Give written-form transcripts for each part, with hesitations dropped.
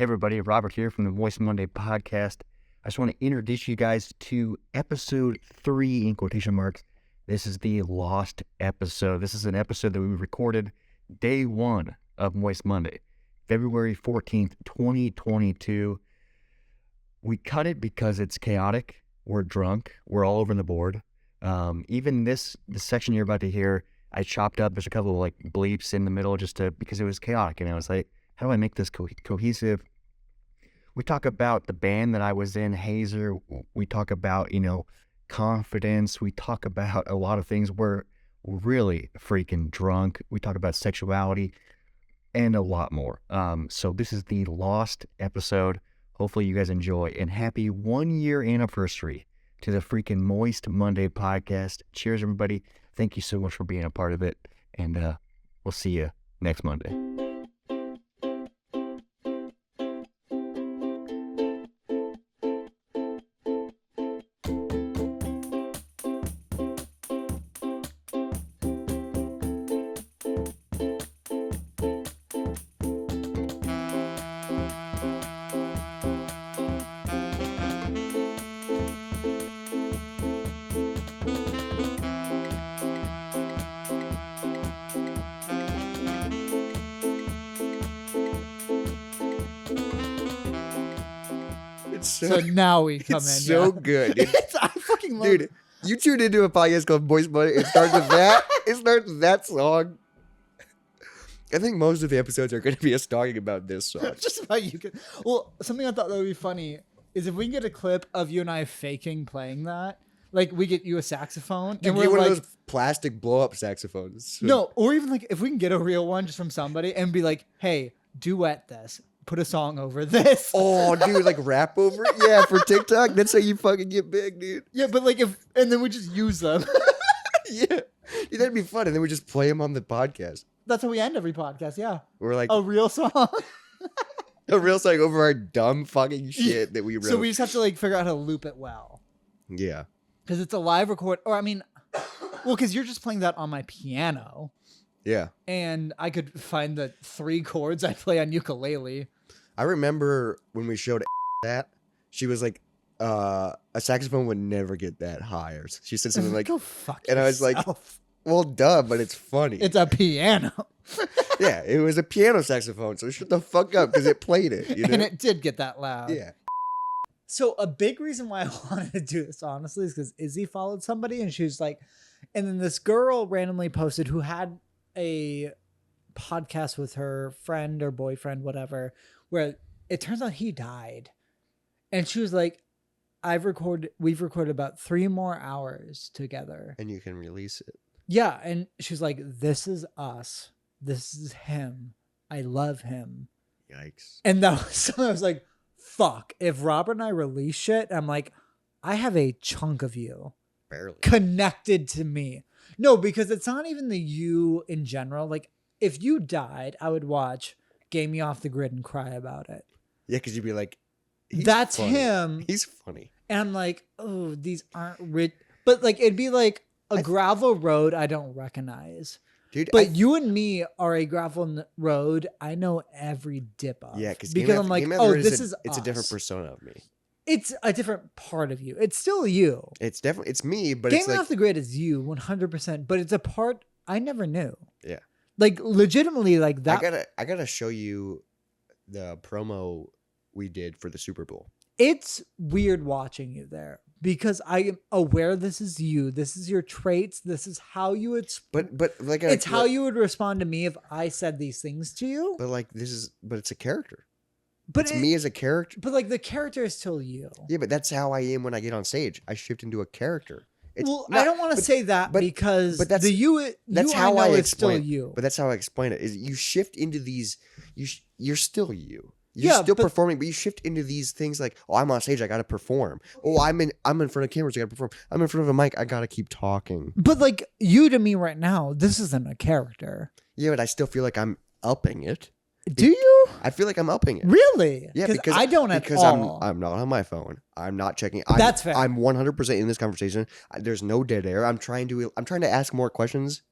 Hey everybody, Robert here from the Moist Monday podcast. I just want to introduce you guys to episode 3 in quotation marks. This is the lost episode. This is an episode that we recorded day 1 of Moist Monday, February 14th, 2022. We cut it because it's chaotic. We're drunk. We're all over the board. Even the section you're about to hear, I chopped up. There's a couple of like bleeps in the middle because it was chaotic. And I was like, how do I make this cohesive? We talk about the band that I was in, Hazer. We talk about, confidence. We talk about a lot of things. We're really freaking drunk. We talk about sexuality and a lot more. So this is the lost episode. Hopefully you guys enjoy. And happy 1-year anniversary to the freaking Moist Monday podcast. Cheers, everybody. Thank you so much for being a part of it. And we'll see you next Monday. So now we come it's in. So good, dude. I fucking love Dude, it. you tuned into a podcast called Moist Monday. It starts with that. It starts with that song. I think most of the episodes are going to be us talking about this song. Just about you. Well, something I thought that would be funny is if we can get a clip of you and I faking playing that. Like, we get you a saxophone. Dude, and we're get one like, of those plastic blow-up saxophones. no, or even like if we can get a real one just from somebody and be like, hey, duet this. Put a song over this. Oh, dude, like rap over it? Yeah, for TikTok. That's how you fucking get big, dude. Yeah, but like and then we just use them. Yeah. Dude, that'd be fun. And then we just play them on the podcast. That's how we end every podcast, yeah. We're like A real song. a real song over our dumb fucking shit that we wrote. So we just have to like figure out how to loop it well. Yeah. Because it's a live record. Or I mean, well, because you're just playing that on my piano. Yeah. And I could find the 3 chords I play on ukulele. I remember when we showed that, she was like, a saxophone would never get that high. Or she said something like, go fuck and I was like, yourself. well, duh, but it's funny. It's a piano. Yeah, it was a piano saxophone, so shut the fuck up because it played it. You know? And it did get that loud. Yeah. So a big reason why I wanted to do this, honestly, is because Izzy followed somebody and she was like, and then this girl randomly posted who had a podcast with her friend or boyfriend, whatever, where it turns out he died. And she was like, we've recorded about 3 more hours together. And you can release it. Yeah. And she's like, this is us. This is him. I love him. Yikes. And that was something I was like, fuck. If Robert and I release shit, I'm like, I have a chunk of you Barely. connected to me. No, because it's not even the you in general. Like, if you died, I would watch Game Me Off the Grid and cry about it. Yeah, because you'd be like, that's funny. him. He's funny. And I'm like, oh, these aren't rich. But like, it'd be like a gravel road I don't recognize. Dude, But you and me are a gravel road I know every dip of. Yeah, because I'm like, oh, this is it's us. a different persona of me. It's a different part of you. It's still you. It's definitely, it's me, but Game it's Me like, Off the Grid is you 100%, but it's a part I never knew. yeah. Like, legitimately, like that. I gotta show you the promo we did for the Super Bowl. It's weird watching you there because I am aware this is you. This is your traits. This is how you would. But like it's how you would respond to me if I said these things to you. But it's a character. But it's me as a character. But like the character is still you. Yeah, but that's how I am when I get on stage. I shift into a character. I don't want to say that because that's the you. That's you how I know I is still explain. you. But that's how I explain it. Is you shift into these. You're still you. You're still performing, but you shift into these things like, oh, I'm on stage, I gotta perform. Oh, I'm in front of cameras, I gotta perform. I'm in front of a mic, I gotta keep talking. But like you to me right now, this isn't a character. Yeah, but I still feel like I'm upping it. Do you? I feel like I'm upping it. Really? Yeah, because I don't at all. I'm not on my phone. I'm not checking. That's fair. I'm 100% in this conversation. There's no dead air. I'm trying to ask more questions.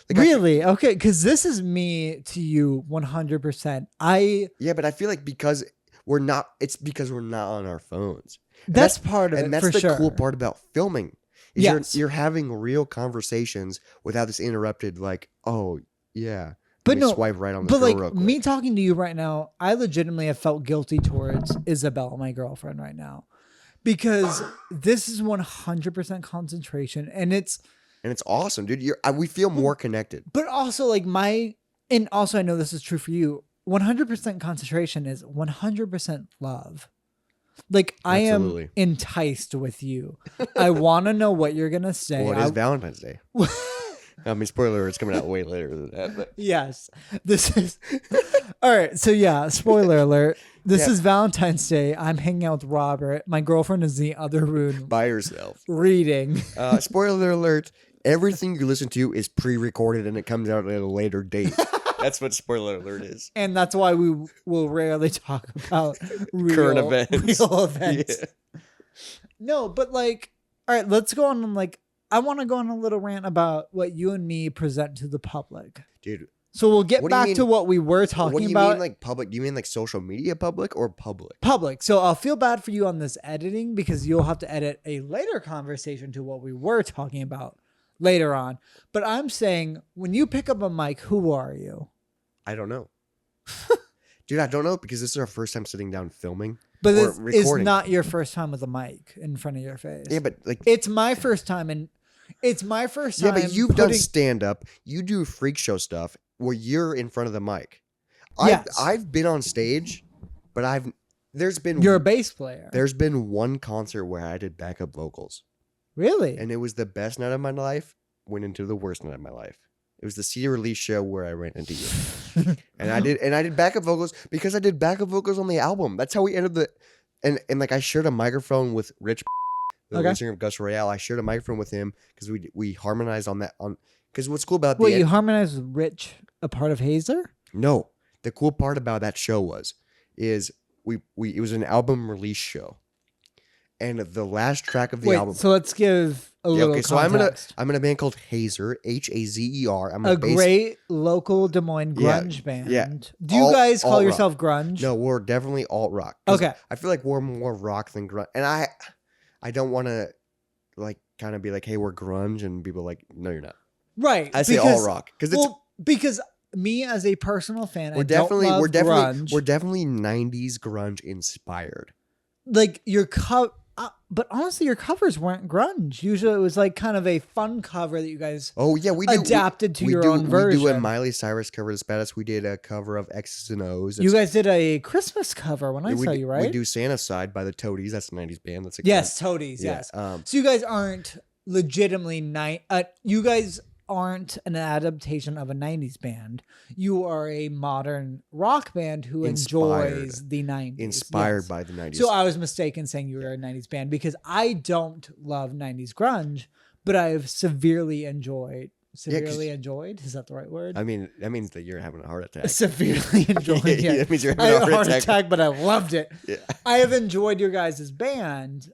Like really? Okay, because this is me to you 100%. Yeah, but I feel like because we're not. It's because we're not on our phones. That's part of it, and that's for the sure. cool part about filming. Is Yes. you're having real conversations without this interrupted, like, oh yeah, But let me no, swipe right on this but girl like real quick. me talking to you right now, I legitimately have felt guilty towards Isabella, my girlfriend, right now, because this is 100% concentration, and it's awesome, dude. We feel more connected. but also like and also I know this is true for you. 100% concentration is 100% love. Like I Absolutely. am enticed with you. I want to know what you're gonna say. Well, it is Valentine's Day. I mean, spoiler, it's coming out way later than that. But Yes, this is all right. So yeah, spoiler alert. This is Valentine's Day. I'm hanging out with Robert. My girlfriend is in the other room by yourself. reading. Spoiler alert. Everything you listen to is pre-recorded and it comes out at a later date. That's what spoiler alert is. And that's why we will rarely talk about Current events. Real events. Yeah. No, but like, all right, let's go on. Like, I want to go on a little rant about what you and me present to the public. Dude. So we'll get What do you back mean- to what we were talking What do you about. mean, like public? Do you mean like social media public or public? Public. So I'll feel bad for you on this editing because you'll have to edit a later conversation to what we were talking about later on. But I'm saying when you pick up a mic, who are you? I don't know. Dude, I don't know because this is our first time sitting down filming. But or this is recording. not your first time with a mic in front of your face. Yeah, but like It's my first time, and it's my first time. yeah, but you've done stand up. You do freak show stuff where you're in front of the mic. Yes. I've been on stage, but You're a bass player. there's been one concert where I did backup vocals, Really? and it was the best night of my life. Went into the worst night of my life. It was the CD release show where I ran into you, and I did backup vocals because I did backup vocals on the album. That's how we ended and like I shared a microphone with Rich, the lead singer of Gus Royale. I shared a microphone with him because we harmonized on that because what's cool about Wait, you harmonized with Rich, a part of Hazer? No, the cool part about that show is it was an album release show, and the last track of the album. So let's give a little okay, so context. I'm in a band called Hazer, Hazer. I'm a great local Des Moines grunge band. yeah. Do you guys call alt-rock. yourself grunge? No, we're definitely alt rock. Okay. I feel like we're more rock than grunge, and I don't want to like kind of be like, hey, we're grunge, and people are like, no, you're not. Right. I say alt rock because me as a personal fan, we're definitely grunge. we're definitely 90s grunge inspired. Like your but honestly, your covers weren't grunge. Usually, it was like kind of a fun cover that you guys Oh yeah, we do adapted to your own version. We do a Miley Cyrus cover as badass. We did a cover of X's and O's. You guys did a Christmas cover when I saw you, right? We do Santa Side by the Toadies. That's a 90s band. That's a Yes, Toadies. Yeah, Yes. So you guys aren't legitimately you guys aren't an adaptation of a 90s band. You are a modern rock band who enjoys the 90s. Inspired by the 90s. So I was mistaken saying you were a 90s band because I don't love 90s grunge, but I've severely enjoyed. Is that the right word? I mean, that means that you're having a heart attack. Severely enjoyed. Yeah, Yeah, that means you're I having had a heart attack. but I loved it. Yeah. I have enjoyed your guys' band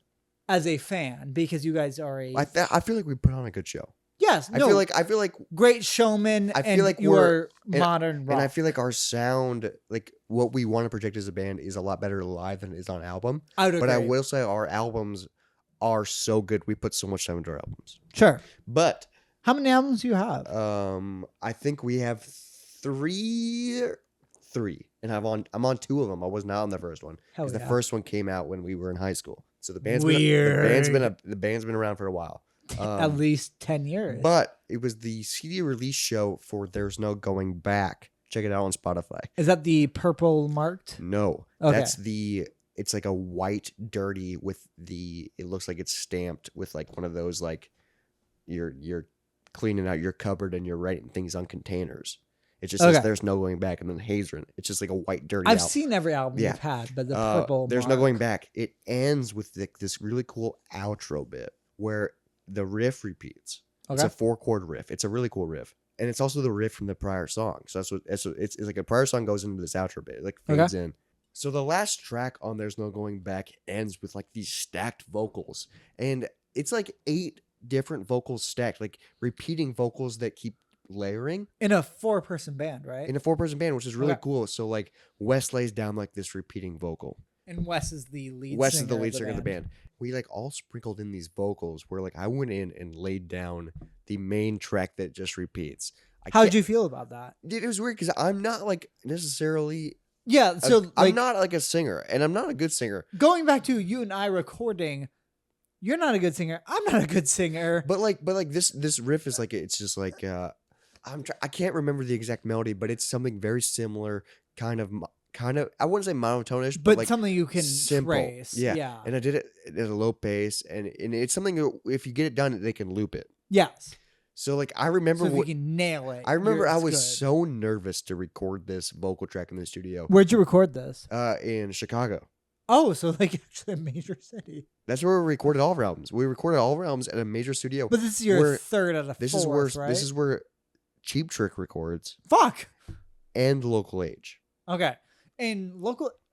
as a fan because you guys are a. I feel like we put on a good show. Yes, I feel like great showman. I feel like you are modern rock. And I feel like our sound, like what we want to project as a band, is a lot better live than it is on album. I would agree. But I will say our albums are so good. We put so much time into our albums. Sure. But how many albums do you have? I think we have three, and I'm on two of them. I was not on the first one because the first one came out when we were in high school. So the band's been around for a while. At least 10 years. But it was the CD release show for There's No Going Back. Check it out on Spotify. Is that the purple marked? No. Okay. It's like a white dirty it looks like it's stamped with like one of those like you're cleaning out your cupboard and you're writing things on containers. It just says There's No Going Back and then Hazer. It's just like a white dirty I've album. seen every album you've had, but the purple There's mark. No Going Back. It ends with this really cool outro bit where the riff repeats. It's a 4-chord riff. It's a really cool riff. And it's also the riff from the prior song. So it's like a prior song goes into this outro bit. It like fades in. So the last track on There's No Going Back ends with like these stacked vocals. And it's like 8 different vocals stacked, like repeating vocals that keep layering. In a 4-person band, right? In a 4-person band, which is really cool. So like Wes lays down like this repeating vocal. And Wes is the lead Wes singer is the lead of singer of the band. We like all sprinkled in these vocals where like I went in and laid down the main track that just repeats. How'd you feel about that? Dude, it was weird because I'm not like necessarily. Yeah, so I'm not like a singer, and I'm not a good singer. Going back to you and I recording, you're not a good singer. I'm not a good singer. But like this riff is like it's just like I can't remember the exact melody, but it's something very similar, kind of I wouldn't say monotonish, but like something you can simple. trace. Yeah. And I did it at a low pace, and it's something that if you get it done, they can loop it. Yes. So like I remember So if you can nail it. I remember I was good. so nervous to record this vocal track in the studio. Where'd you record this? In Chicago. Oh, so like actually a major city. That's where we recorded all of our albums. We recorded all of our albums at a major studio. But this is your third out of fourth, right? This is where Cheap Trick records. Fuck. And Local H. Okay. And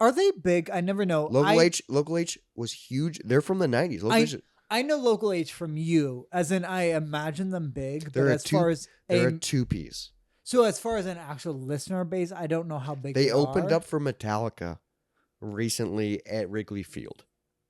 are they big? I never know. Local H was huge. They're from the 90s. I know Local H from you, as in I imagine them big. They're but they're a two-piece. So as far as an actual listener base, I don't know how big they are. opened up for Metallica recently at Wrigley Field.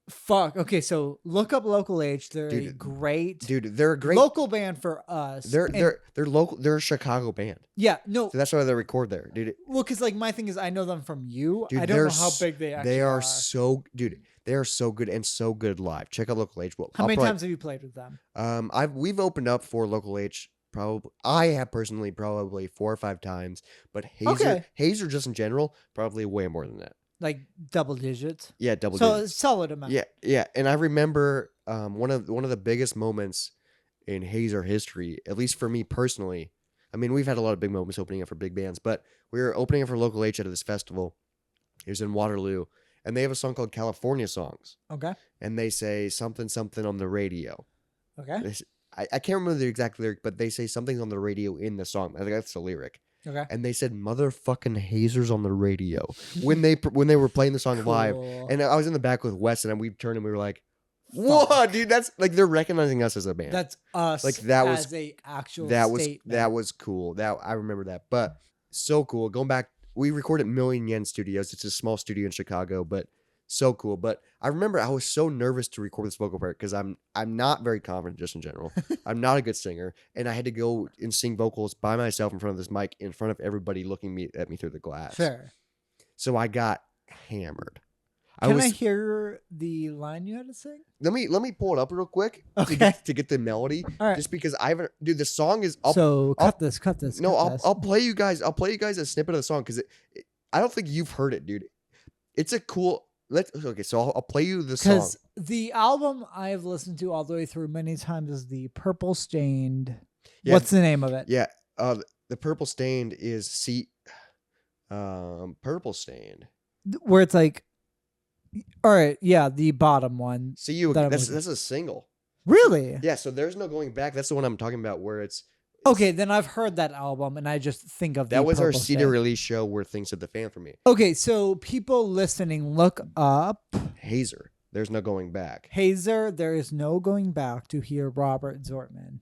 Fuck. Okay, so look up Local H. They're a great local band for us. They're local. They're a Chicago band. Yeah, no. So that's why they record there, dude. Well, because like my thing is, I know them from you. Dude, I don't know how big they actually are. They are so good and so good live. Check out Local H. Well, how many times have you played with them? We've opened up for Local H. Probably I have personally probably 4 or 5 times, but Hazer just in general probably way more than that. Like double digits. Yeah, double digits. So a solid amount. Yeah. And I remember one of the biggest moments in Hazer history, at least for me personally. I mean, we've had a lot of big moments opening up for big bands, but we were opening up for Local H at this festival. It was in Waterloo, and they have a song called California Songs. Okay. And they say something on the radio. Okay. I can't remember the exact lyric, but they say something's on the radio in the song. I think that's the lyric. Okay. And they said motherfucking Hazer's on the radio when they were playing the song live. And I was in the back with Wes, and we turned and we were like, "Whoa, dude, that's like they're recognizing us as a band. That's us. Like that as was a actual that was cool. That I remember that, but so cool. Going back, we recorded Million Yen Studios. It's a small studio in Chicago, but so cool. But I remember I was so nervous to record this vocal part because I'm not very confident just in general. I'm not a good singer, and I had to go and sing vocals by myself in front of this mic in front of everybody looking at me through the glass. Sure. So I got hammered. Can I hear the line you had to sing? Let me pull it up real quick to get the melody. All right. Just because I haven't, dude. The song is. Cut this. No, I'll play you guys. I'll play you guys a snippet of the song because I don't think you've heard it, dude. It's a cool. So I'll play you the song. Because the album I've listened to all the way through many times is the Purple Stained. Yeah, what's the name of it? Yeah, the Purple Stained is Purple Stained. Where it's like, all right, yeah, the bottom one. See you. That's a single. Really? Yeah. So there's no going back. That's the one I'm talking about. Where it's okay. Then I've heard that album, and I just think of that was our CD CD release show where things hit the fan for me. Okay, so people listening, look up Hazer. There's no going back. Hazer. There is no going back to hear Robert Zortman.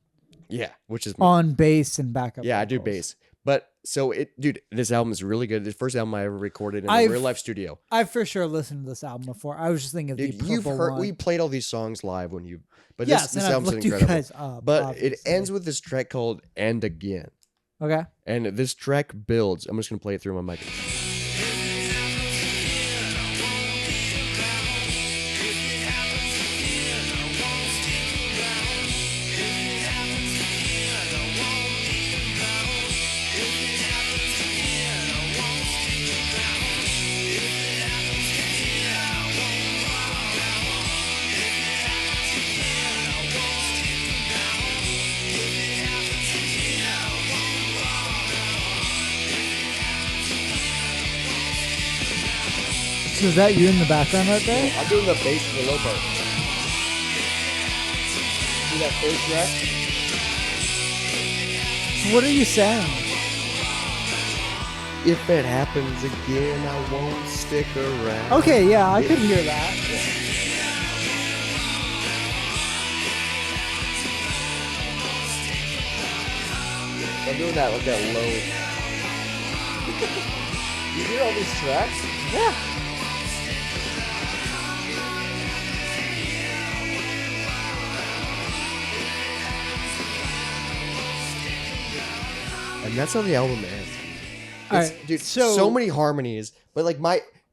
Yeah, which is on bass and backup. Yeah, vocals. I do bass. But so dude, this album is really good. The first album I ever recorded in a real life studio. I've for sure listened to this album before. I was just thinking of the purple one. We played all these songs live when you. But yes, this album's incredible. You guys up, but obviously. It ends with this track called "And Again." Okay. And this track builds. I'm just gonna play it through my mic. So is that you in the background right there? I'm doing the bass in the low part. See that first track? So what are you saying? If it happens again, I won't stick around. Okay, yeah, I could hear that. I'm doing that like that low. You hear all these tracks? Yeah. And that's how the album ends. All right, Dude, so so many harmonies, but like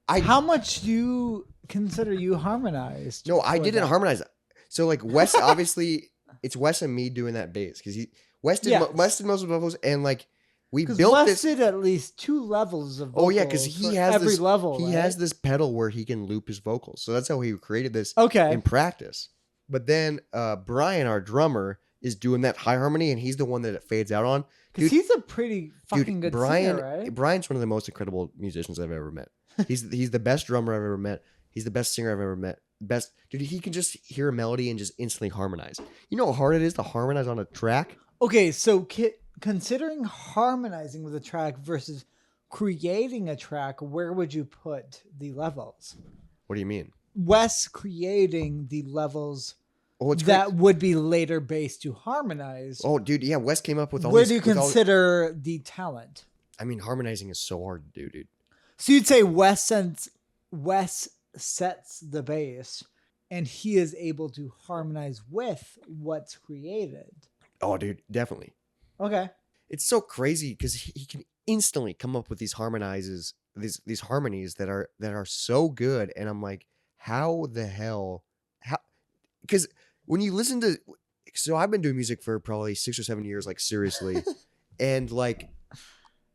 how much do you consider you harmonized? No, I for didn't that? harmonize. So like Wes, obviously, it's Wes and me doing that bass because Wes did Yes. Wes did most of the vocals, and like we Because built Wes this. did at least 2 levels of vocals. Oh yeah, because he for has every this level. He right? has this pedal where he can loop his vocals. So that's how he created this Okay. in practice. But then Brian, our drummer, is doing that high harmony, and he's the one that it fades out on. Because he's a pretty fucking good Brian, singer, right? Brian's one of the most incredible musicians I've ever met. He's the best drummer I've ever met. He's the best singer I've ever met. Best dude, he can just hear a melody and just instantly harmonize. You know how hard it is to harmonize on a track? Okay, so considering harmonizing with a track versus creating a track, where would you put the levels? What do you mean? Wes creating the levels Oh, it's that great. would be later based to harmonize. Oh, dude, yeah, Wes came up with all Where these. do you with all- consider the talent? I mean, harmonizing is so hard to do, dude. So you'd say Wes sets the bass and he is able to harmonize with what's created. Oh, dude, definitely. Okay. It's so crazy because he can instantly come up with these harmonizes, these harmonies that are so good, and I'm like, how the hell? How? Because when you listen to, so I've been doing music for probably 6 or 7 years, like seriously, and like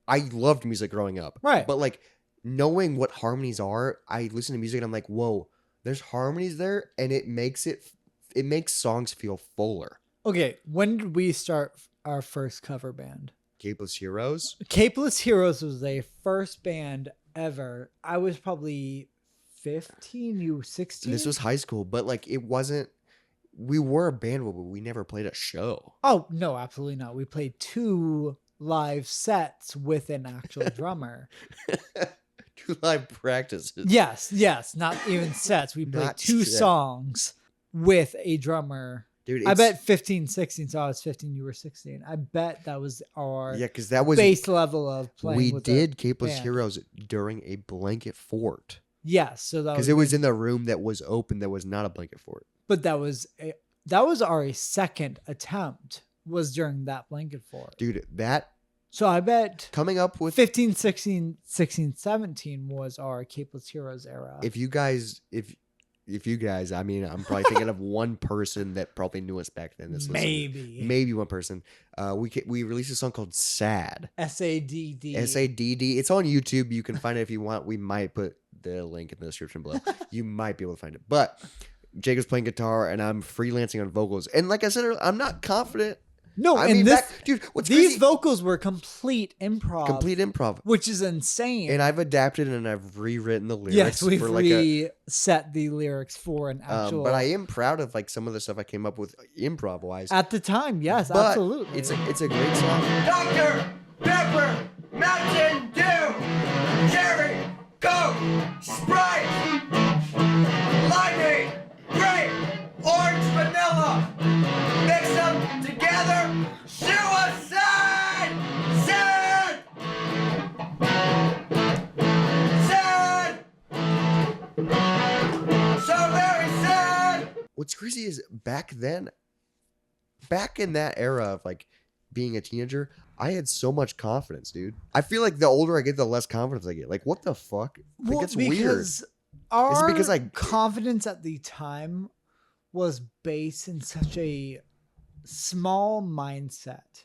I loved music growing up, Right. But like knowing what harmonies are, I listen to music and I'm like, whoa, there's harmonies there, and it makes songs feel fuller. Okay. When did we start our first cover band? Capeless Heroes. Capeless Heroes was the first band ever. I was probably 15, you were 16? This was high school, but like it wasn't. We were a band, but we never played a show. Oh, no, absolutely not. We played 2 live sets with an actual drummer. 2 live practices. Yes, not even sets. We played Not 2 set. songs with a drummer. Dude, I bet 15, 16, so I was 15, you were 16. I bet that was our because that was base level of playing. we with did the Capeless band. Heroes during a blanket fort Yes, so that because was it was in the room that was open that was not a blanket fort. but that was our second attempt was during that blanket fort. Dude, that So I bet coming up with 15, 16, 17 was our Capeless Heroes era. if you guys, I mean, I'm probably thinking of one person that probably knew us back then. That's listening. Maybe one person. We released a song called "Sad." SADD. SADD. It's on YouTube. You can find it if you want. We might put the link in the description below. You might be able to find it. But Jacob's playing guitar and I'm freelancing on vocals. And like I said earlier, I'm not confident. No, I and mean, this, dude, what's these crazy? vocals were complete improv. Complete improv. Which is insane. And I've adapted and I've rewritten the lyrics. yes, we've for like reset the lyrics for an actual. but I am proud of like some of the stuff I came up with improv wise. At the time, yes, But absolutely. It's a great song. Dr. Pepper, Mountain Dew, Cherry, Coke, Sprite, Limeade, Grape, Orange, Vanilla. Mix them together. Suicide! Sad! Sad! So very sad! What's crazy is back in that era of like being a teenager, I had so much confidence, dude. I feel like the older I get, the less confidence I get. Like, what the fuck? Like, it's weird. Because our because I- confidence at the time was based in such a small mindset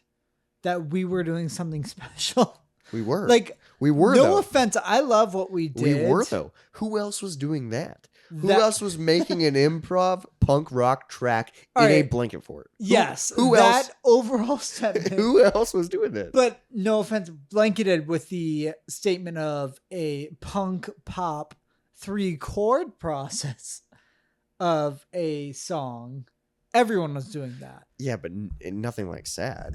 that we were doing something special. We were. Like, we were no though. offense, I love what we did. We were though. Who else was doing that? Who That- else was making an improv punk rock track All in a right. blanket fort? Yes, Who that else? overall statement. Who else was doing that? But no offense, blanketed with the statement of a punk pop 3-chord process of a song. Everyone was doing that. Yeah, but nothing like sad.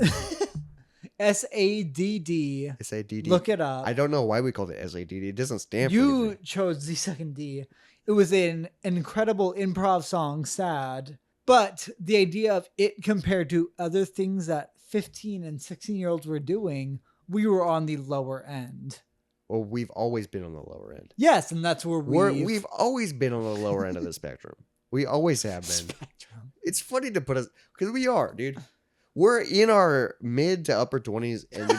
SADD. SADD. Look it up. I don't know why we called it SADD. It doesn't stand for You anything. chose the second D. It was an incredible improv song, Sad. But the idea of it compared to other things that 15 and 16-year-olds were doing, we were on the lower end. Well, we've always been on the lower end. Yes, and that's where We've always been on the lower end of the spectrum. We always have been. Spectrum. It's funny to put us because we are, dude. we're in our mid to upper 20s, and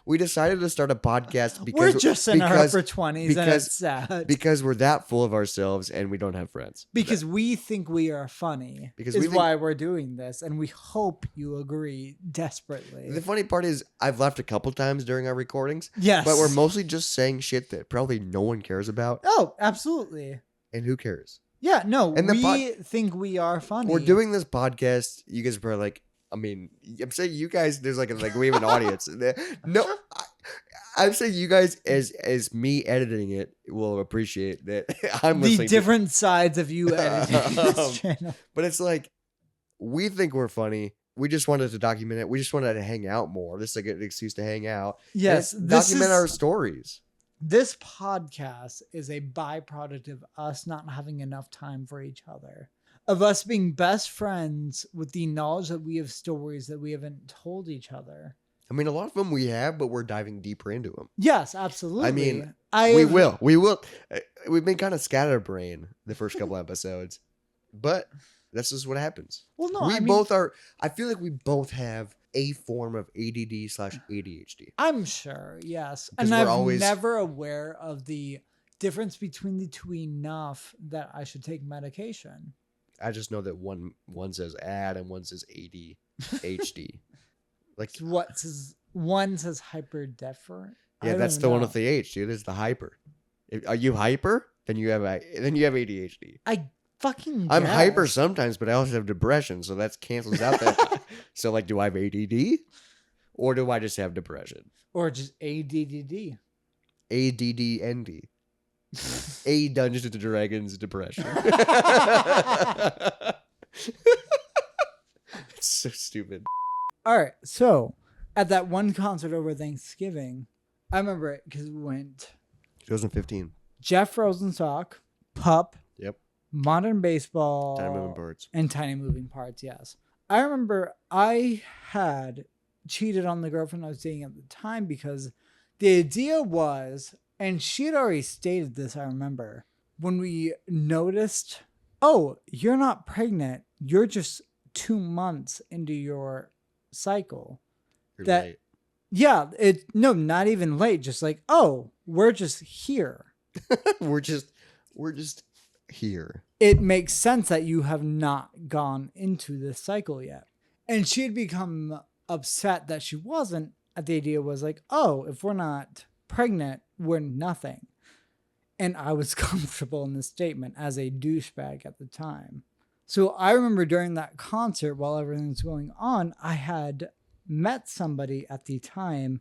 we decided to start a podcast because We're just in our upper 20s, and it's sad. because we're that full of ourselves and we don't have friends. Because we think we are funny. Because is we think- why we're doing this, and we hope you agree desperately. The funny part is I've laughed a couple times during our recordings, Yes. but we're mostly just saying shit that probably no one cares about. Oh, absolutely. And who cares? Yeah, no, And we think we are funny. We're doing this podcast. You guys are probably like, I mean, I'm saying you guys, there's like we have an audience. No, I'm saying you guys, as me editing it, will appreciate that I'm the listening different sides of you editing this channel. But it's like, we think we're funny. We just wanted to document it. We just wanted to hang out more. This is like an excuse to hang out. Yes, And document our stories. This podcast is a byproduct of us not having enough time for each other. Of us being best friends with the knowledge that we have stories that we haven't told each other. I mean, a lot of them we have, but we're diving deeper into them. Yes, absolutely. I mean, we will. We've been kind of scatterbrained the first couple episodes, but that's just what happens. Well, no, I feel like we both have a form of ADD/ADHD. I'm sure, yes. 'Cause And we're I'm always- never aware of the difference between the two enough that I should take medication. I just know that one says "ad" and one says ADHD. Like, What says one says hyperdeferent? I yeah, don't that's even the one know. with the H, dude. It's the hyper. Are you hyper? Then you have ADHD. I fucking I'm guess. hyper sometimes, but I also have depression, so that cancels out that. So, like, do I have ADD, or do I just have depression? Or just ADDD. ADDND. A Dungeons and Dragons depression. It's so stupid. All right, so at that one concert over Thanksgiving, I remember it because we went 2015. Jeff Rosenstock, Pup, Yep. Modern Baseball, Time Moving Birds. and Tiny Moving Parts, yes. I remember I had cheated on the girlfriend I was dating at the time because the idea was, and she had already stated this, I remember, when we noticed, oh, you're not pregnant, you're just 2 months into your cycle. You're That- late. Yeah, not even late, just like, oh, we're just here. we're just here. It makes sense that you have not gone into this cycle yet. And she had become upset that she wasn't. The idea was like, oh, if we're not pregnant, we're nothing. And I was comfortable in this statement as a douchebag at the time. So I remember during that concert, while everything was going on, I had met somebody at the time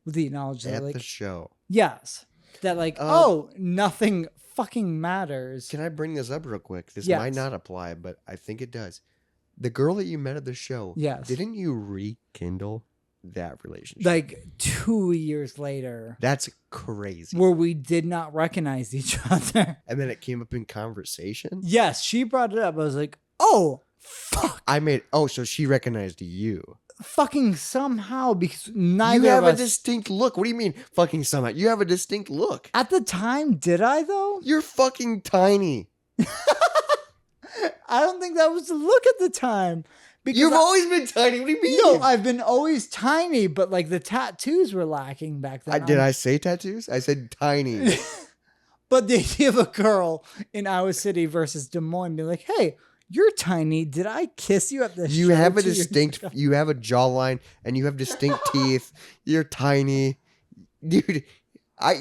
with the knowledge that, At like, the show. yes, that like, oh, nothing fucking matters. Can I bring this up real quick? This Yes. might not apply, but I think it does. The girl that you met at the show, Yes. didn't you rekindle that relationship? Like 2 years later, That's crazy. where we did not recognize each other. And then it came up in conversation. Yes, she brought it up. I was like, oh, fuck. So she recognized you. Fucking somehow, because neither You have of a us. distinct look. What do you mean fucking somehow? You have a distinct look. At the time, did I though? You're fucking tiny. I don't think that was the look at the time. Because You've always been tiny. What do you mean? No, I've been always tiny, but like the tattoos were lacking back then. Did I say tattoos? I said tiny. But the idea of a girl in Iowa City versus Des Moines being like, hey, you're tiny. Did I kiss you at the You show have a 2 years distinct, ago?" you have a jawline, and you have distinct teeth. You're tiny, dude.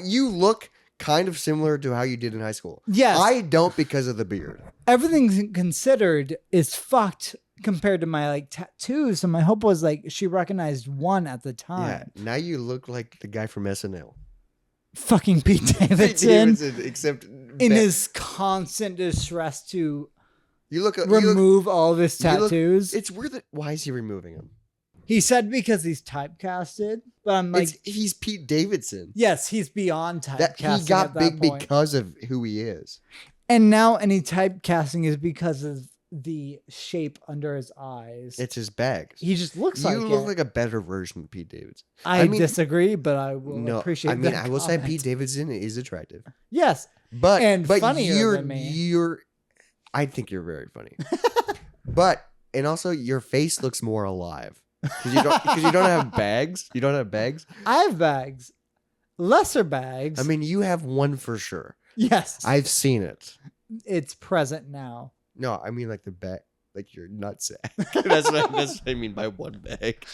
You look kind of similar to how you did in high school. Yes. I don't because of the beard. Everything considered is fucked compared to my like tattoos. So my hope was like she recognized one at the Yeah. time. Now you look like the guy from SNL. Fucking Pete Davidson except in his constant distress to you look. remove all of his you look- tattoos. It's weird that why is he removing them? He said because he's typecasted, but I'm like, He's Pete Davidson. yes, he's beyond typecasting. That he at got that big point. because of who he is. And now any typecasting is because of the shape under his eyes. It's his bags. He just looks You like look it. like a better version of Pete Davidson. I I mean- disagree, but I will appreciate I mean, that I will say comment. Pete Davidson is attractive, Yes. but And but funnier you're than me. you're. I think you're very funny, but And also, your face looks more alive because you don't have bags. You don't have bags. I have bags, lesser bags. I mean, you have one for sure. yes, I've seen it. it's present now. No, I mean like the bag, like your nutsack. that's what I mean by one bag.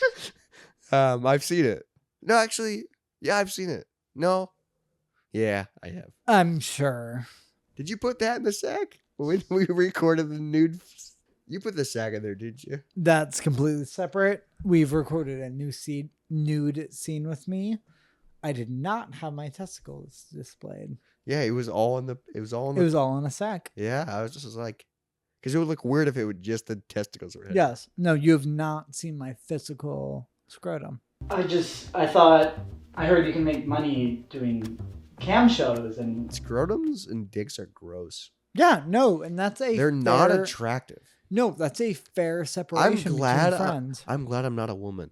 I've seen it. No, actually, yeah, I've seen it. No, yeah, I have. I'm sure. Did you put that in the sack when we recorded the nude? You put the sack in there, did you? That's completely separate. We've recorded a nude scene with me. I did not have my testicles displayed. Yeah, it was all in the. It was all in a sack. Yeah, I was just like, because it would look weird if it would just the testicles were hidden. Yes. No, you have not seen my physical scrotum. I thought I heard you can make money doing cam shows and Scrotums and dicks are gross. yeah, no, and They're not attractive. No, that's a fair separation between friends. I'm glad I'm not a woman.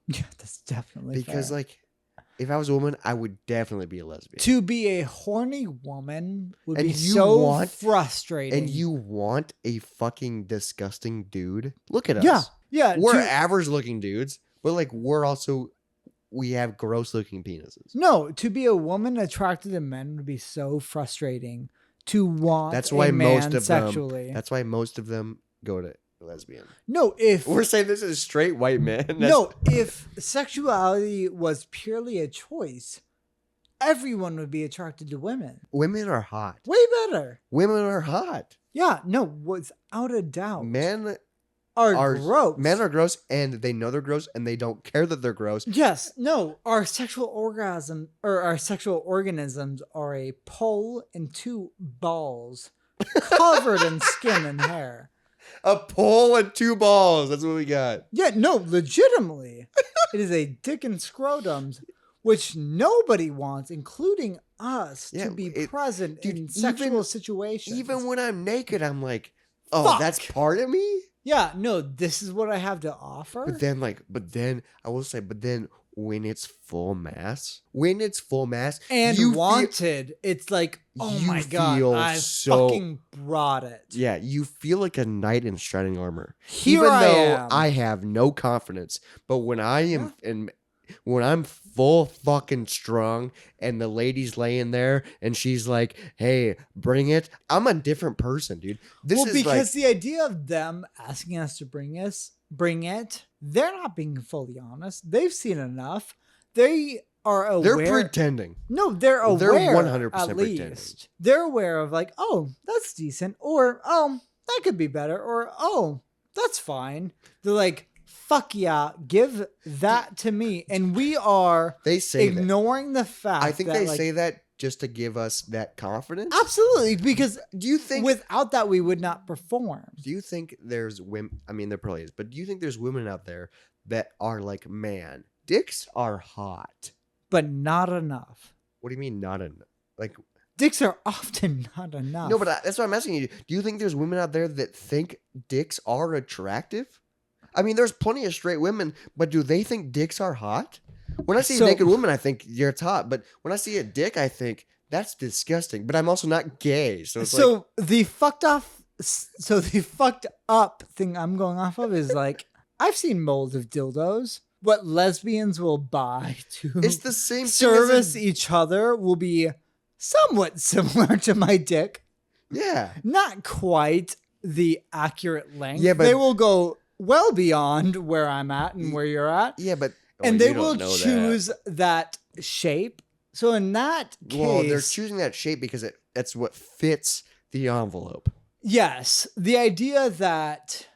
Yeah, that's definitely Because fair. like, if I was a woman, I would definitely be a lesbian. To be a horny woman would And be you so want- frustrating. And you want a fucking disgusting dude? Look at us. yeah, yeah. We're average looking dudes, but like we have gross looking penises. No, to be a woman attracted to men would be so frustrating. To want That's why a man most of sexually. them. That's why most of them go to lesbian. No, if We're saying this is straight white men. no, if sexuality was purely a choice, everyone would be attracted to women. Women are hot. Way better. Women are hot. Yeah, no, without a doubt. Men are gross. Men are gross, and they know they're gross, and they don't care that they're gross. Yes, no, our sexual organisms are a pole and two balls covered in skin and hair. A pole and two balls. That's what we got. Yeah, no, legitimately. It is a dick and scrotums, which nobody wants, including us, Yeah, to be it- present dude, in sexual situations. Even when I'm naked, I'm like, oh, Fuck. that's part of me? yeah, no, this is what I have to offer. But then I will say, when it's full mass, and you wanted, it's like, oh you my god, feel I so- fucking brought it. Yeah, you feel like a knight in shining armor. Here Even I though am. I have no confidence, but when I am when I'm full fucking strong and the lady's laying there and she's like, "Hey, bring it," I'm a different person, dude. This is because the idea of them asking us to bring it, they're not being fully honest. They've seen enough. They are aware. they're pretending. No, they're aware. They're 100% at pretending. least. They're aware of like, oh, that's decent, or oh, that could be better, or oh, that's fine. They're like, fuck yeah, give that to me, and we are They say that. ignoring the fact. I think that, they like, say that just to give us that confidence. absolutely, because Do you think without that we would not perform. Do you think there's women? I mean, there probably is, but do you think there's women out there that are like, man, dicks are hot? But not enough. What do you mean, not enough? Like, Dicks are often not enough. no, but that's what I'm asking you. Do you think there's women out there that think dicks are attractive? I mean, there's plenty of straight women, but do they think dicks are hot? When I see So- a naked woman, I think it's hot, but when I see a dick, I think that's disgusting. But I'm also not gay, so it's like, the fucked up thing I'm going off of is like, I've seen molds of dildos. What lesbians will buy to it's the same service thing as each other will be somewhat similar to my dick. yeah. Not quite the accurate length. Yeah, but- they will go well beyond where I'm at and where you're at. Yeah, but And you they don't will know choose that shape. So in that case, Well, they're choosing that shape because that's what fits the envelope. yes, the idea that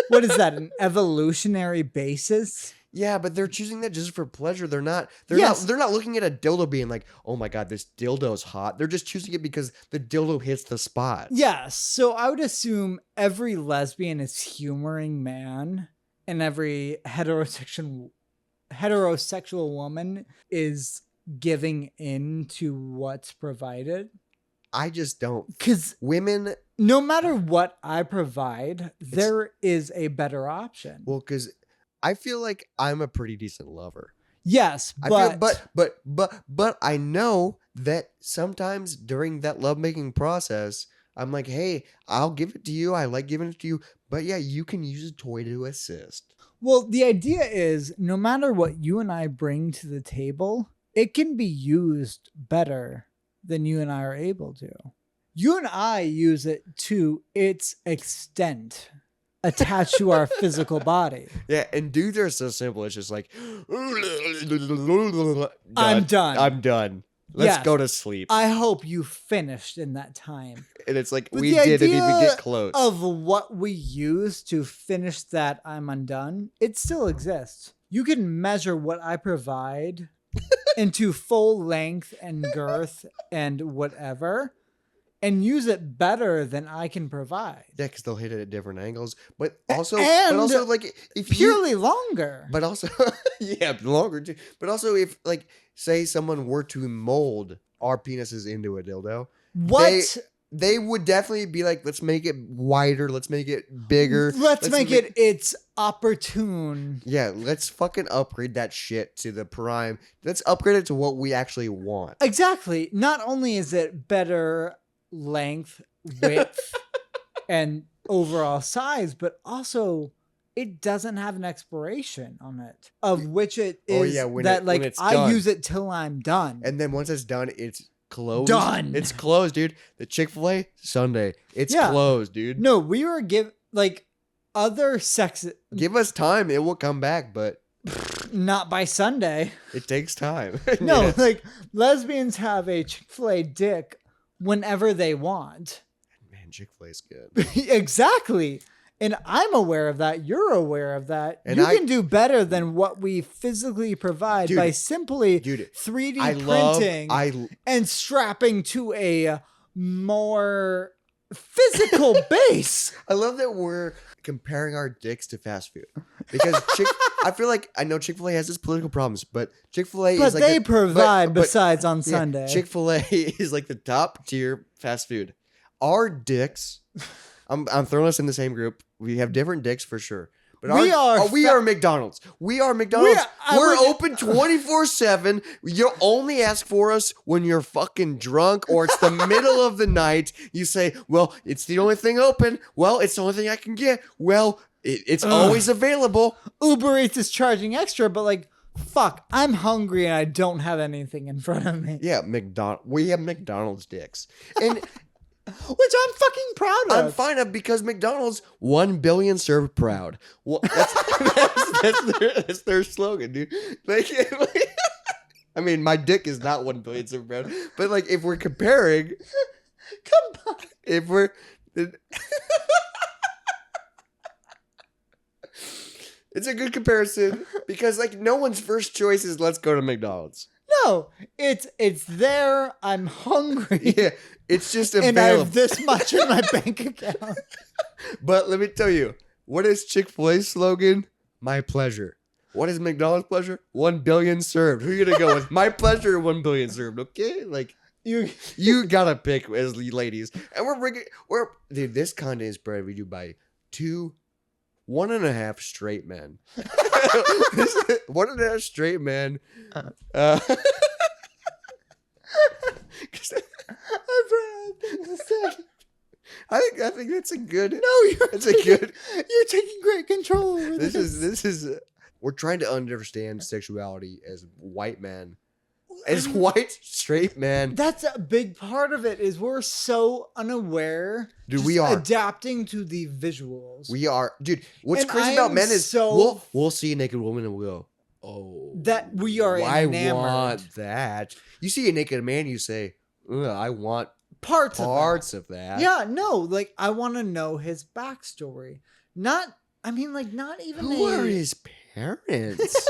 what is that, an evolutionary basis? Yeah, but they're choosing that just for pleasure. They're not Yes. they're not looking at a dildo being like, "Oh my god, this dildo's hot." They're just choosing it because the dildo hits the spot. Yes. So I would assume every lesbian is humoring man, and every heterosexual woman is giving in to what's provided. I just don't. Because Women, no matter what I provide, there is a better option. well, because I feel like I'm a pretty decent lover. Yes, I but feel, but I know that sometimes during that lovemaking process, I'm like, hey, I'll give it to you. I like giving it to you, But yeah, you can use a toy to assist. Well, the idea is no matter what you and I bring to the table, it can be used better than you and I are able to. You and I use it to its extent attached to our physical body. Yeah, and dudes are so simple. It's just like, I'm done. I'm done. Let's Yes. go to sleep. I hope you finished in that time. And it's like, But we the didn't even idea get close. Of what we use to finish that I'm undone, it still exists. You can measure what I provide into full length and girth and whatever, and use it better than I can provide. Yeah, because they'll hit it at different angles. But also, And like, if Purely longer. But also, yeah, longer too. But also, if, like, say someone were to mold our penises into a dildo, What? they would definitely be like, let's make it wider, let's make it bigger. Let's make it its opportune. Yeah, let's fucking upgrade that shit to the prime. Let's upgrade it to what we actually want. Exactly. Not only is it better length, width, and overall size, but also it doesn't have an expiration on it, of which it is when that it's I done. use it till I'm done. And then once it's done, it's closed. Done. It's closed, dude. The Chick-fil-A Sunday, it's Yeah. closed, dude. No, we were other sex, Give us time, it will come back, but not by Sunday. it takes time. No, Yeah. like lesbians have a Chick-fil-A dick whenever they want. Man, Chick-fil-A's good. Exactly. And I'm aware of that. You're aware of that. And you I- can do better than what we physically provide Dude, by simply dude, 3D I printing love, and strapping to a more physical base. I love that we're comparing our dicks to fast food because I feel like I know Chick-fil-A has its political problems, but Chick-fil-A But is like they provide besides on yeah, Sunday. Chick-fil-A is like the top tier fast food. Our dicks, I'm throwing us in the same group. We have different dicks for sure. But We are are McDonald's. We are McDonald's. I We're would- open 24/7. You only ask for us when you're fucking drunk or it's the middle of the night. You say, well, it's the only thing open. Well, it's the only thing I can get. Well, it's always available. Uber Eats is charging extra, but fuck, I'm hungry and I don't have anything in front of me. Yeah, we have McDonald's dicks. And Which I'm fucking proud of. I'm fine of because McDonald's 1 billion served proud. Well, that's their slogan, dude. I mean, my dick is not 1 billion served proud, but if we're comparing, Come on. if we're, it's a good comparison because no one's first choice is let's go to McDonald's. No, it's there. I'm hungry. Yeah, it's just And I available. have this much in my bank account. But let me tell you, what is Chick-fil-A's slogan? My pleasure. What is McDonald's pleasure? 1 billion served. Who are you gonna go with? My pleasure or 1 billion served? Okay, you gotta pick as ladies. And dude, this content is brought to you by 1.5 straight men. 1.5 straight men. I think that's a good. No, That's a good. You're taking great control over this. This is. We're trying to understand sexuality as white men, as white straight men. That's a big part of it. Is we're so unaware. Dude, just we are. adapting to the visuals. We are, dude. What's And crazy I about am men is so- we'll see a naked woman and we'll go, oh, That we are I enamored. want that. You see a naked man, you say, ugh, I want parts of that. Yeah, no, I want to know his backstory. Not even Who are his parents?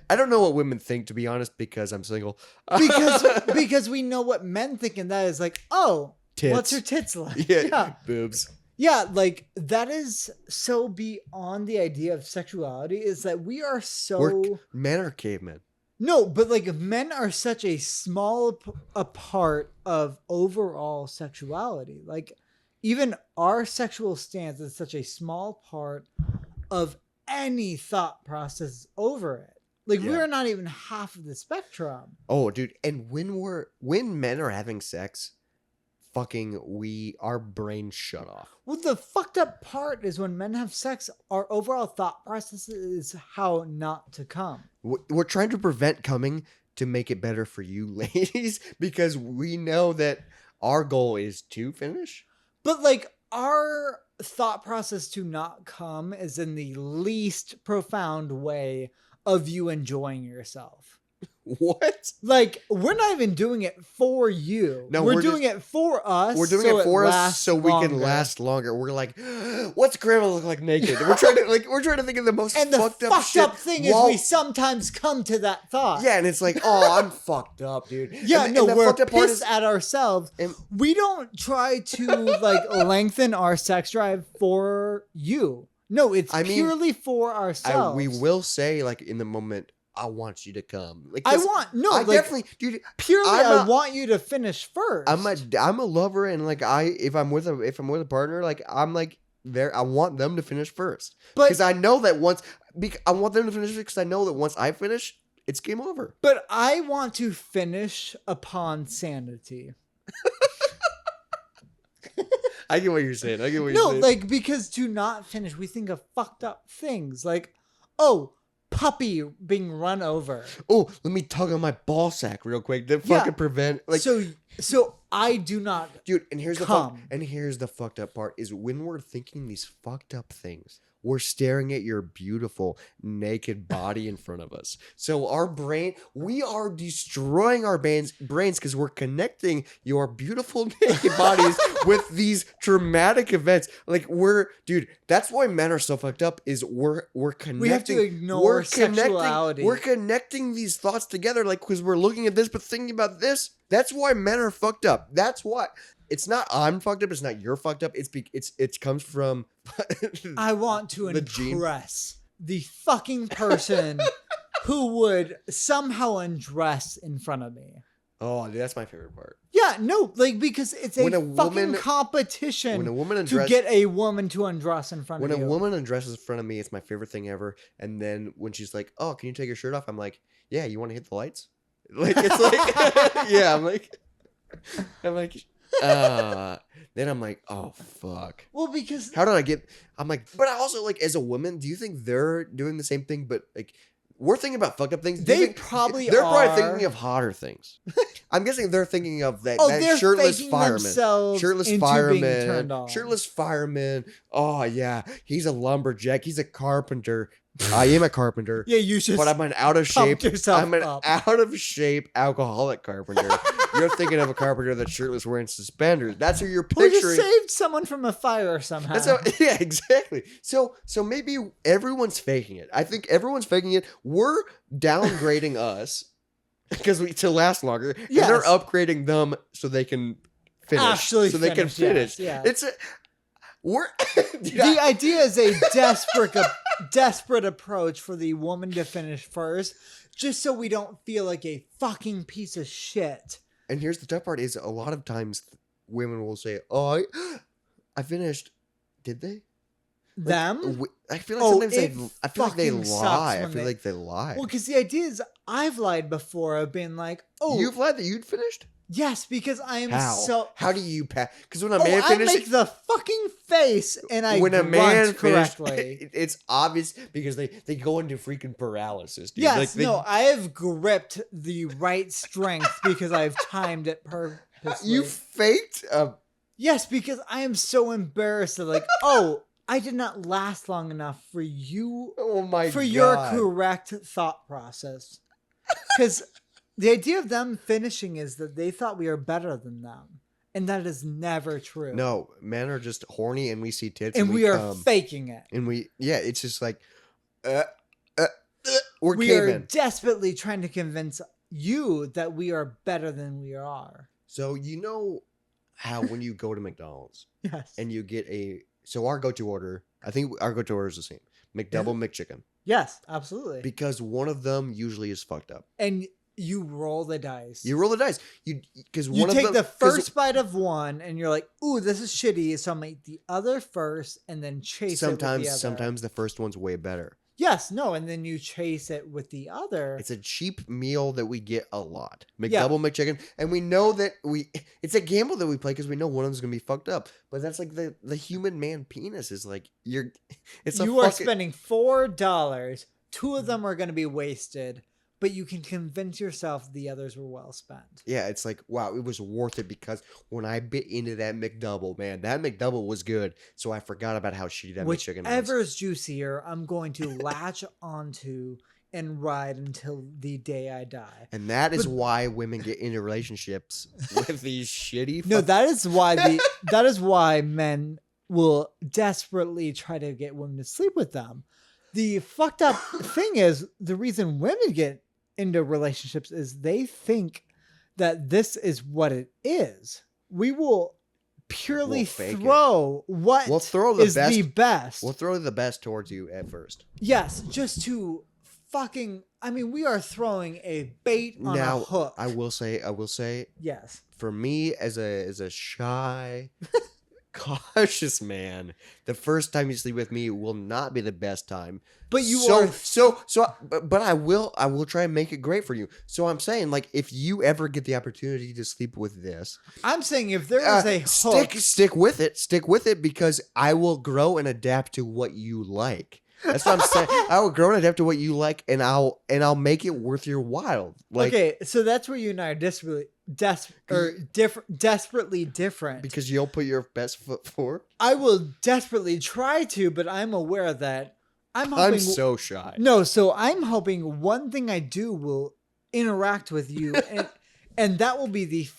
I don't know what women think, to be honest, because I'm single. because we know what men think, and that is oh, Tits. what's her tits like? Yeah, boobs. Yeah, that is so beyond the idea of sexuality. Is that we are so Men are cavemen. no, but men are such a small a part of overall sexuality. Even our sexual stance is such a small part of any thought process over it. Yeah. We're not even half of the spectrum. Oh, dude, and when men are having sex, our brains shut off. Well, the fucked up part is when men have sex, our overall thought process is how not to come. We're trying to prevent coming to make it better for you ladies because we know that our goal is to finish. But like our thought process to not come is in the least profound way of you enjoying yourself. What? Like, we're not even doing it for you. No, we're doing it for us. We're doing it for us so we can last longer. We're like, what's grandma look like naked? We're trying to think of the most and the fucked up shit. Fucked up thing is we sometimes come to that thought. Yeah, and it's like, oh, I'm fucked up, dude. Yeah, and, no, and we're pissed at ourselves. And, we don't try to like lengthen our sex drive for you. No, it's purely for ourselves. We will say, like, in the moment, I want you to come. Like, I like, definitely, dude. Purely, I want you to finish first. I'm a lover, and like if I'm with a partner, like I'm like there. I want them to finish first, because I know that I want them to finish because I know that once I finish, it's game over. But I want to finish upon sanity. I get what you're saying. saying. No, like, because to not finish, we think of fucked up things like, oh, puppy being run over. Oh, let me tug on my ball sack real quick to fucking prevent. Like, so I do not, dude. And here's the fucked up part is when we're thinking these fucked up things, we're staring at your beautiful naked body in front of us. So we are destroying our brains because we're connecting your beautiful naked bodies with these traumatic events. Like dude, that's why men are so fucked up is we're connecting. We have to ignore sexuality. We're connecting these thoughts together, like, because we're looking at this but thinking about this. That's why men are fucked up. That's why. It's not I'm fucked up. It's not you're fucked up. It comes from. I want to impress the fucking person who would somehow undress in front of me. Oh, dude, that's my favorite part. Yeah, no, like, because it's a fucking competition to get a woman to undress in front of you. When a woman undresses in front of me, it's my favorite thing ever. And then when she's like, "Oh, can you take your shirt off?" I'm like, "Yeah, you want to hit the lights?" Like, it's like, yeah, I'm like. Then I'm like, oh fuck. Well, because how did I get? I'm like, but I also like as a woman. Do you think they're doing the same thing? But like, we're thinking about fucked up things. They're probably thinking of hotter things. I'm guessing they're thinking of that shirtless fireman, shirtless fireman. Oh yeah, he's a lumberjack. He's a carpenter. I am a carpenter. Yeah, you should. But I'm an out of shape. Out of shape alcoholic carpenter. You're thinking of a carpenter that's shirtless wearing suspenders. That's who you're picturing. Who just saved someone from a fire somehow. Yeah, exactly. So maybe everyone's faking it. I think everyone's faking it. We're downgrading us because to last longer. Yes. And they're upgrading them so they can finish. They can finish. Yes, yeah. The idea is a desperate approach for the woman to finish first, just so we don't feel like a fucking piece of shit. And here's the tough part: is a lot of times women will say, "Oh, I finished." Did they? Them? I feel like sometimes I feel like they lie. I feel like they lie. Well, because the idea is, I've lied before. I've been like, "Oh, you've lied that you'd finished." Yes, because I am How do you pass? Because when a man finishes, I make the fucking face and I when a man correctly. It's obvious because they go into freaking paralysis. Dude. Yes, I have gripped the right strength because I've timed it purposely. You faked Yes, because I am so embarrassed that I did not last long enough for you. Oh my God. Your correct thought process. Because the idea of them finishing is that they thought we are better than them. And that is never true. No, men are just horny and we see tits. And we are faking it. And it's just like, we are desperately trying to convince you that we are better than we are. So you know how when you go to McDonald's yes, and you get our go-to order, I think our go-to order is the same. McDouble, McChicken. Yes, absolutely. Because one of them usually is fucked up. And you roll the dice. You take the first bite of one and you're like, ooh, this is shitty. So I'll make the other first and then chase it with the other. Sometimes the first one's way better. Yes, no, and then you chase it with the other. It's a cheap meal that we get a lot. Yeah. McDouble, McChicken. And we know that it's a gamble that we play because we know one of them's going to be fucked up. But that's like the human man penis is like, you are spending $4. 2 of them are going to be wasted, but you can convince yourself the others were well spent. Yeah, it's like, wow, it was worth it because when I bit into that McDouble, man, that McDouble was good. So I forgot about how shitty that McChicken was. Whichever's juicier, I'm going to latch onto and ride until the day I die. And that is why women get into relationships with these shitty. No, that is why men will desperately try to get women to sleep with them. The fucked up thing is the reason women get into relationships is they think that this is what it is. We will purely throw what is the best. We'll throw the best towards you at first. Yes, just to fucking. I mean, we are throwing a bait on a hook. I will say. Yes. For me, as a shy, cautious man, the first time you sleep with me will not be the best time. But but I will try and make it great for you. So I'm saying, like, if you ever get the opportunity to sleep with this, I'm saying if there is a hook, stick with it because I will grow and adapt to what you like. That's what I'm saying. I will grow and adapt to what you like, and I'll make it worth your while. Like, okay, so that's where you and I are desperately different. Because you'll put your best foot forward. I will desperately try to, but I'm aware that I'm so shy. No, so I'm hoping one thing I do will interact with you, and that will be the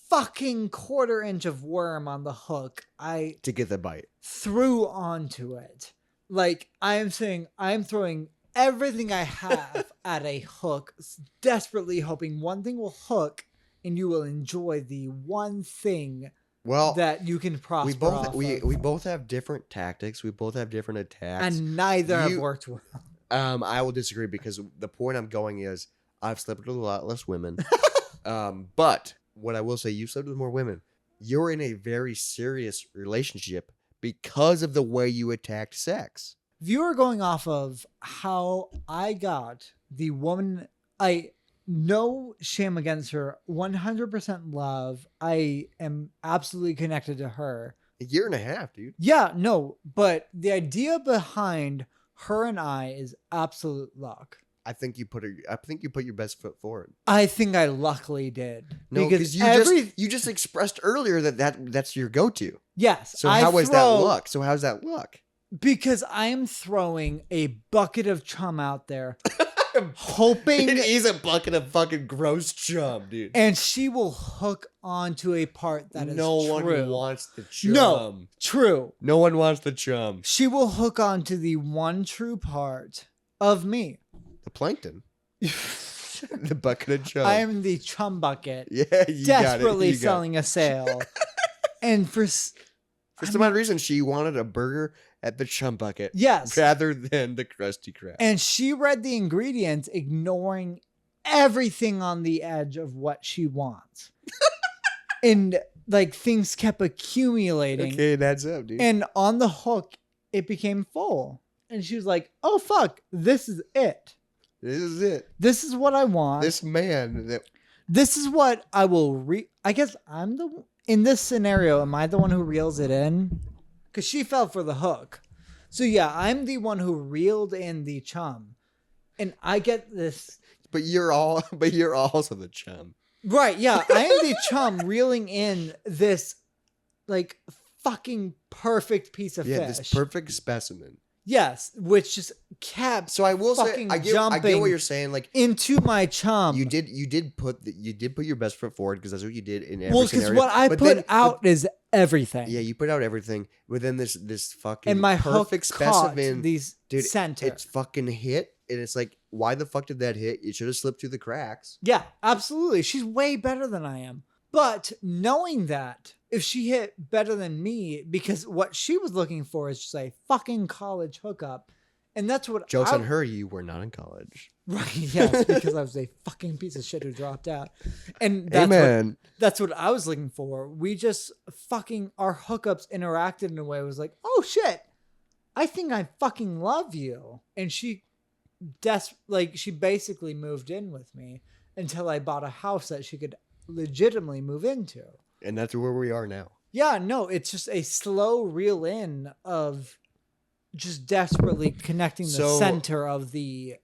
fucking 1/4 inch of worm on the hook to get the bite threw onto it. Like, I am saying, I'm throwing everything I have at a hook, desperately hoping one thing will hook and you will enjoy the one thing that you can prosper off of. We both have different tactics. We both have different attacks. And neither have worked well. I will disagree because the point I'm going is I've slept with a lot less women. But what I will say, you slept with more women. You're in a very serious relationship because of the way you attacked sex. If you are going off of how I got the woman, no shame against her, 100% love. I am absolutely connected to her. 1.5 years, dude. Yeah, no, but the idea behind her and I is absolute luck. I think you put your best foot forward. I think I luckily did. No, because you just expressed earlier that's your go-to. Yes. So how does that look? So how's that look? Because I am throwing a bucket of chum out there, hoping it is a bucket of fucking gross chum, dude. And she will hook onto a part that is true. No one wants the chum. No, true. No one wants the chum. She will hook onto the one true part of me. The plankton. The bucket of chum. I am the chum bucket. Yeah, you desperately got it. selling a sale. And for some odd reason, she wanted a burger at the chum bucket. Yes. Rather than the Krusty Krab. And she read the ingredients, ignoring everything on the edge of what she wants. And like things kept accumulating. Okay, that's up, dude. And on the hook, it became full. And she was like, oh, fuck, this is it. This is it. This is what I want. This man. This is what I will I guess in this scenario, am I the one who reels it in? Because she fell for the hook. So yeah, I'm the one who reeled in the chum. And I get this. But you're also the chum. Right, yeah. I am the chum reeling in this like fucking perfect piece of fish. Yeah, this perfect specimen. Yes, which just kept. So I will say, I get what you're saying. Like into my chum, you did put your best foot forward because that's what you did in every because scenario. what I put out is everything. Yeah, you put out everything within this fucking and my perfect specimen. These center. It's fucking hit, and it's like, why the fuck did that hit? It should have slipped through the cracks. Yeah, absolutely. She's way better than I am. But knowing that, if she hit better than me, because what she was looking for is just a fucking college hookup. And that's what Joke's on her, you were not in college. Right, yes, because I was a fucking piece of shit who dropped out. And that's what I was looking for. We just fucking, our hookups interacted in a way. It was like, oh shit, I think I fucking love you. And she she basically moved in with me until I bought a house that she could legitimately move into. And that's where we are now. Yeah, no, it's just a slow reel in of just desperately connecting the center of the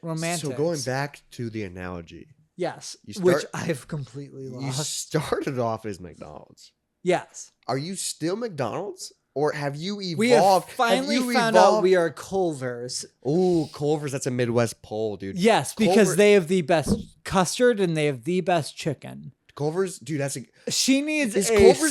romantic. So going back to the analogy. Yes, which I've completely lost. You started off as McDonald's. Yes. Are you still McDonald's? Or have you evolved? We have finally found out we are Culver's. Ooh, Culver's, that's a Midwest poll, dude. Yes, because they have the best custard and they have the best chicken. Culver's, dude, that's a... She needs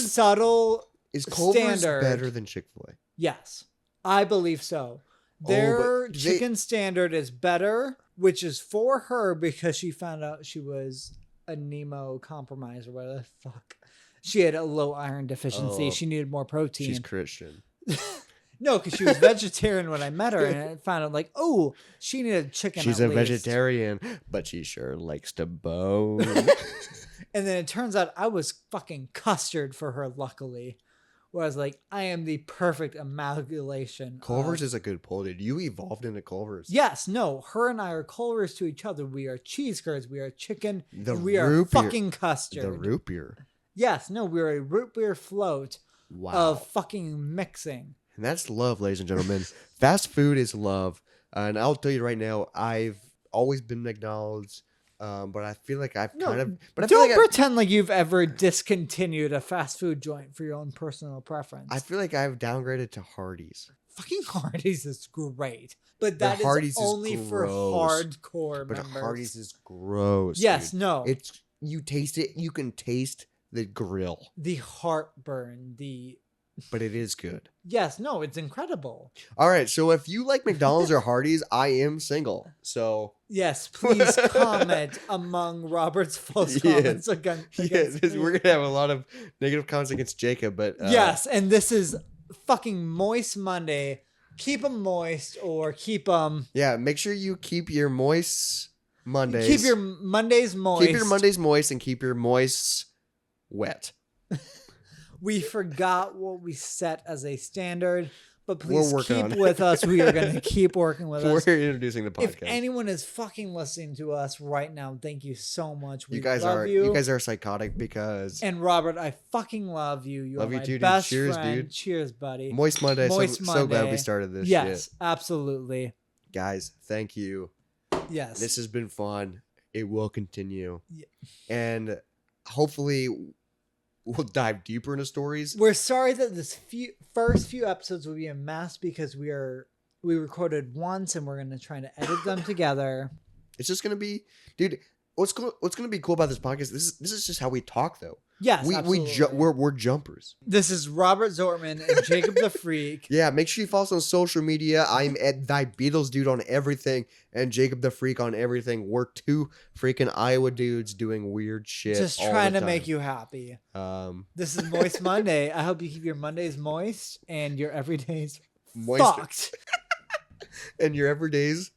subtle Is Culver's standard. better than Chick-fil-A? Yes, I believe so. Their chicken standard is better, which is for her because she found out she was a Nemo compromise or whatever the fuck. She had a low iron deficiency. She needed more protein. She's Christian. No, because she was vegetarian when I met her, and I found out like, oh, she needed chicken. She's a vegetarian, but she sure likes to bone. And then it turns out I was fucking custard for her, luckily. Where I was like, I am the perfect amalgamation. Culver's is a good pull, dude. You evolved into Culver's. Yes, no. Her and I are Culver's to each other. We are cheese curds. We are chicken. We root are beer. fucking custard. The root beer. Yes, no. We're a root beer float of fucking mixing. And that's love, ladies and gentlemen. Fast food is love. And I'll tell you right now, I've always been McDonald's. But I feel like I've kind of... But I don't feel like pretend like you've ever discontinued a fast food joint for your own personal preference. I feel like I've downgraded to Hardee's. Fucking Hardee's is great. But that is only for hardcore members. But Hardee's is gross. Yes, dude. no. You taste it. You can taste the grill. The heartburn. But it is good. Yes, no, it's incredible. All right, so if you like McDonald's or Hardee's, I am single. So yes, please comment among Robert's false comments against we're gonna have a lot of negative comments against Jacob, but yes, and this is fucking Moist Monday. Keep them moist or keep them. Yeah, make sure you keep your moist Mondays. Keep your Mondays moist. Keep your Mondays moist and keep your moists wet. We forgot what we set as a standard, but please keep with us. We are going to keep working with us. We're introducing the podcast. If anyone is fucking listening to us right now, thank you so much. We you guys love you. You guys are psychotic because... And Robert, I fucking love you. You are my too, best dude. Cheers, friend. dude. Cheers, buddy. Moist Monday. Moist Monday. So glad we started this Yes, shit. absolutely. Guys, thank you. Yes. This has been fun. It will continue. Yeah. And hopefully... we'll dive deeper into stories. We're sorry that this first few episodes will be a mess because we recorded once and we're going to try to edit them together. It's just going to be, dude, what's going to be cool about this podcast, this is just how we talk though. Yes, we're jumpers. This is Robert Zortman and Jacob the Freak. Yeah, make sure you follow us on social media. I'm at Thy Beatles Dude on everything and Jacob the Freak on everything. We're two freaking Iowa dudes doing weird shit. Just trying to make you happy. This is Moist Monday. I hope you keep your Mondays moist and your everydays fucked. And your everydays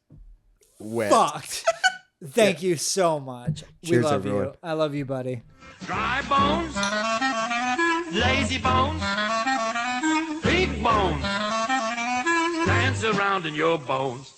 wet. Fucked. Thank you so much. Cheers, we love everyone. you. I love you, buddy. Dry bones, lazy bones, big bones, dance around in your bones.